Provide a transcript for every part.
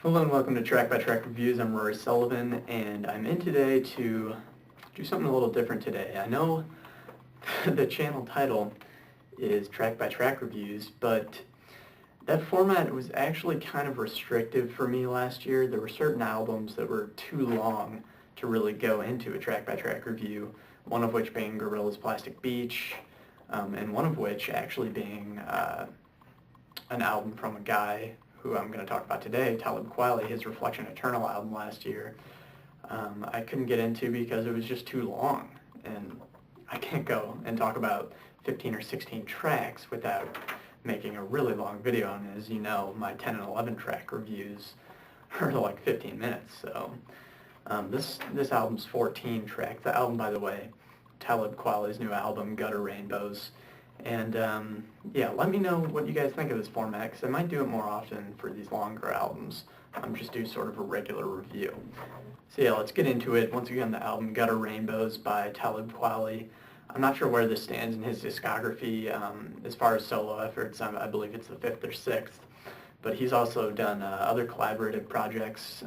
Hello and welcome to Track by Track Reviews. I'm Rory Sullivan, and I'm in today to do something a little different today. I know the channel title is Track by Track Reviews, but that format was actually kind of restrictive for me last year. There were certain albums that were too long to really go into a Track by Track review, one of which being Gorillaz Plastic Beach, and one of which actually being an album from a guy who I'm going to talk about today, Talib Kweli, his Reflection Eternal album last year. I couldn't get into because it was just too long, and I can't go and talk about 15 or 16 tracks without making a really long video on it. As you know, my 10 and 11 track reviews are like 15 minutes, so this album's 14 tracks. The album, by the way, Talib Kweli's new album, Gutter Rainbows. And yeah, let me know what you guys think of this format, because I might do it more often for these longer albums. Just do sort of a regular review. So yeah, let's get into it. Once again, the album Gutter Rainbows by Talib Kweli. I'm not sure where this stands in his discography as far as solo efforts. I believe it's the 5th or 6th. But he's also done other collaborative projects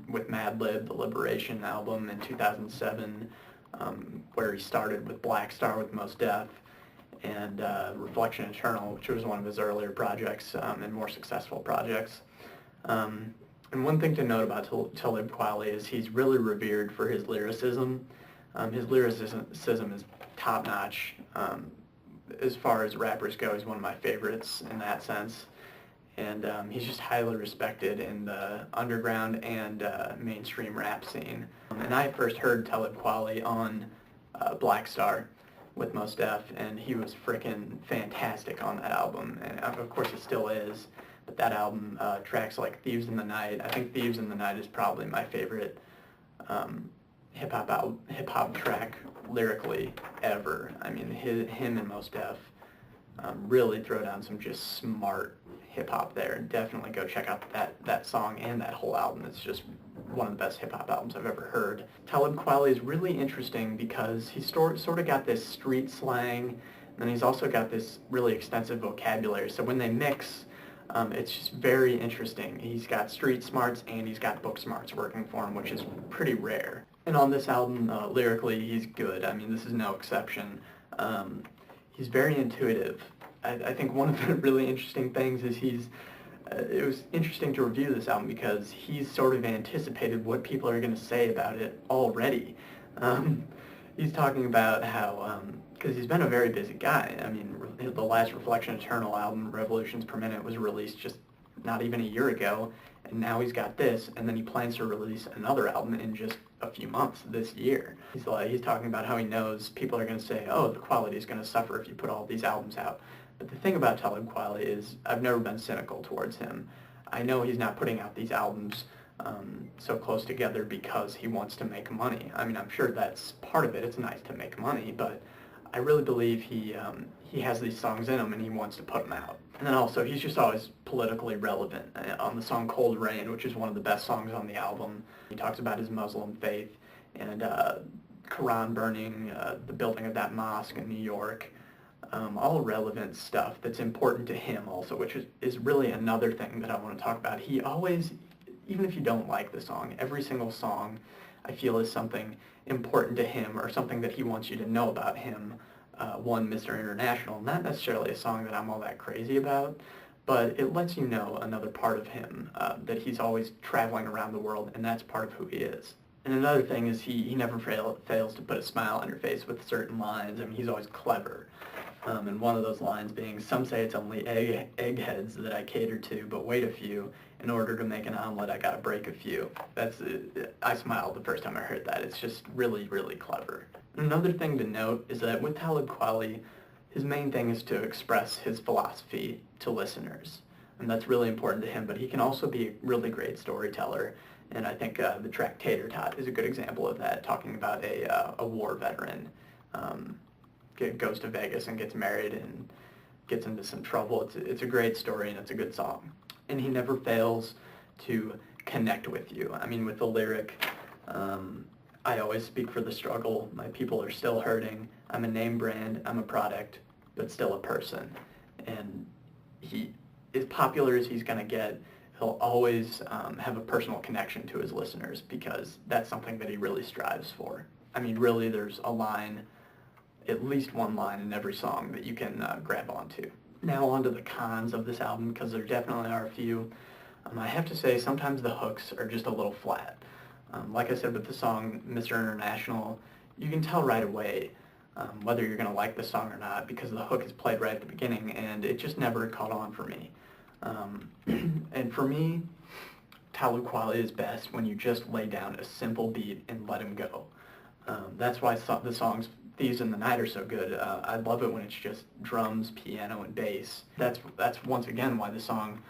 with Madlib, the Liberation album in 2007, where he started with Black Star with Mos Def, and Reflection Eternal, which was one of his earlier projects and more successful projects. And one thing to note about Talib Kweli is he's really revered for his lyricism. His lyricism is top-notch. As far as rappers go, he's one of my favorites in that sense. And he's just highly respected in the underground and mainstream rap scene. And I first heard Talib Kweli on Black Star with Mos Def, and he was freaking fantastic on that album, and of course he still is. But that album, tracks like Thieves in the Night, I think Thieves in the Night is probably my favorite hip-hop track lyrically ever. I mean, him and Mos Def really throw down some just smart hip-hop there, and definitely go check out that song and that whole album. It's just one of the best hip-hop albums I've ever heard. Talib Kweli is really interesting because he's sort of got this street slang, and he's also got this really extensive vocabulary. So when they mix, it's just very interesting. He's got street smarts and he's got book smarts working for him, which is pretty rare. And on this album, lyrically, he's good. I mean, this is no exception. He's very intuitive. I think one of the really interesting things is it was interesting to review this album because he's sort of anticipated what people are going to say about it already. He's talking about how, because he's been a very busy guy. I mean, the last Reflection Eternal album, Revolutions Per Minute, was released just not even a year ago, and now he's got this, and then he plans to release another album in just a few months this year. He's talking about how he knows people are going to say, oh, the quality is going to suffer if you put all these albums out. But the thing about Talib Kweli is I've never been cynical towards him. I know he's not putting out these albums so close together because he wants to make money. I mean, I'm sure that's part of it. It's nice to make money, but I really believe he has these songs in him and he wants to put them out. And then also, he's just always politically relevant. On the song Cold Rain, which is one of the best songs on the album, he talks about his Muslim faith and Quran burning, the building of that mosque in New York. All relevant stuff that's important to him also, which is really another thing that I want to talk about. He always, even if you don't like the song, every single song I feel is something important to him or something that he wants you to know about him. One, Mr. International, not necessarily a song that I'm all that crazy about, but it lets you know another part of him, that he's always traveling around the world, and that's part of who he is. And another thing is he never fails to put a smile on your face with certain lines. I mean, he's always clever. And one of those lines being, some say it's only eggheads that I cater to, but wait a few. In order to make an omelet, I gotta break a few. I smiled the first time I heard that. It's just really, really clever. And another thing to note is that with Talib Kweli, his main thing is to express his philosophy to listeners. And that's really important to him, but he can also be a really great storyteller. And I think the track Tater Tot is a good example of that, talking about a war veteran. Goes to Vegas and gets married and gets into some trouble. It's a great story and it's a good song. And he never fails to connect with you. I mean, with the lyric, I always speak for the struggle. My people are still hurting. I'm a name brand. I'm a product, but still a person. And he, as popular as he's going to get, he'll always have a personal connection to his listeners, because that's something that he really strives for. I mean, really, there's a line, at least one line in every song that you can grab onto. Now on to the cons of this album, because there definitely are a few. I have to say, sometimes the hooks are just a little flat. Like I said with the song Mr. International, you can tell right away whether you're going to like the song or not, because the hook is played right at the beginning, and it just never caught on for me. And for me, Talib Kweli is best when you just lay down a simple beat and let him go. That's why the songs Thieves in the Night are so good. I love it when it's just drums, piano, and bass. That's once again why the song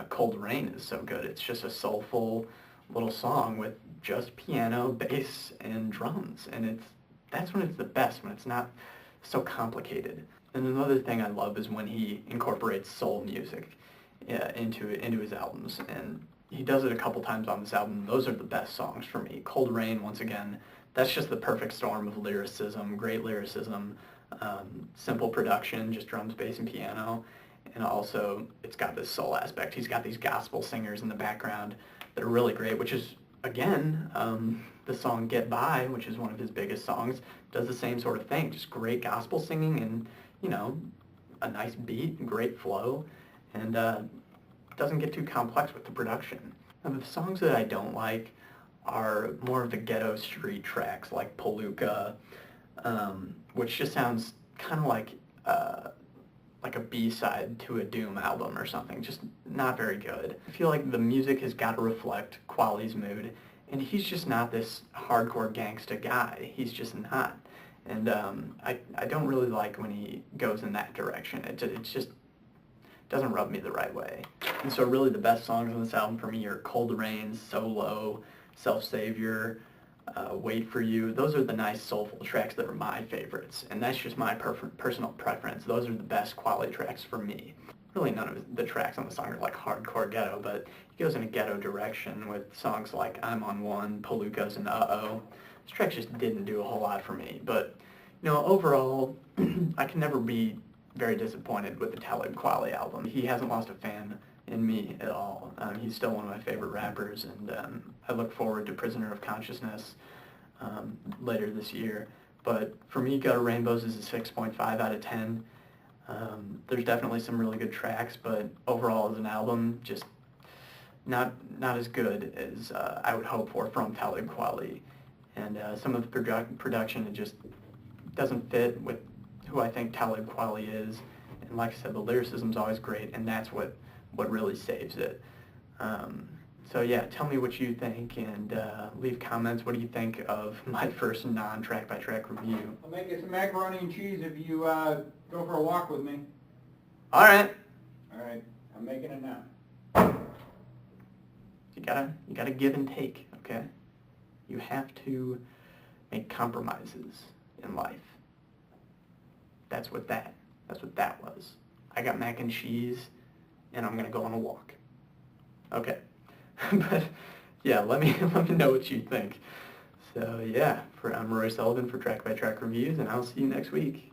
Cold Rain is so good. It's just a soulful little song with just piano, bass, and drums, and that's when it's the best, when it's not so complicated. And another thing I love is when he incorporates soul music into his albums, and he does it a couple times on this album. Those are the best songs for me. Cold Rain, once again, that's just the perfect storm of lyricism, great lyricism, simple production, just drums, bass, and piano, and also it's got this soul aspect. He's got these gospel singers in the background that are really great, which is, again, the song Get By, which is one of his biggest songs, does the same sort of thing, just great gospel singing and, a nice beat and great flow, and doesn't get too complex with the production. Now, the songs that I don't like are more of the ghetto street tracks, like Palooka, which just sounds kind of like a B-side to a Doom album or something, just not very good. I feel like the music has got to reflect Kweli's mood, and he's just not this hardcore gangsta guy. He's just not. And I don't really like when he goes in that direction. It just doesn't rub me the right way. And so really the best songs on this album for me are Cold Rain, Solo, Self-Savior, Wait For You. Those are the nice soulful tracks that are my favorites, and that's just my personal preference. Those are the best Kweli tracks for me. Really none of the tracks on the song are like hardcore ghetto, but he goes in a ghetto direction with songs like I'm on One, Palookas, and Uh-Oh. Those tracks just didn't do a whole lot for me, but overall, I can never be very disappointed with the Talib Kweli album. He hasn't lost a fan in me at all. He's still one of my favorite rappers, and I look forward to Prisoner of Consciousness later this year. But for me, Gutter Rainbows is a 6.5 out of 10. There's definitely some really good tracks, but overall as an album, just not as good as I would hope for from Talib Kweli. And some of the production, it just doesn't fit with who I think Talib Kweli is. And like I said, the lyricism's always great, and that's what really saves it. So yeah, tell me what you think, and leave comments. What do you think of my first non-track-by-track review? I'll make you some macaroni and cheese if you go for a walk with me. All right. All right, I'm making it now. You gotta give and take, okay? You have to make compromises in life. That's what that was. I got mac and cheese, and I'm gonna go on a walk. Okay. But yeah, let me know what you think. So yeah, I'm Roy Sullivan for Track by Track Reviews, and I'll see you next week.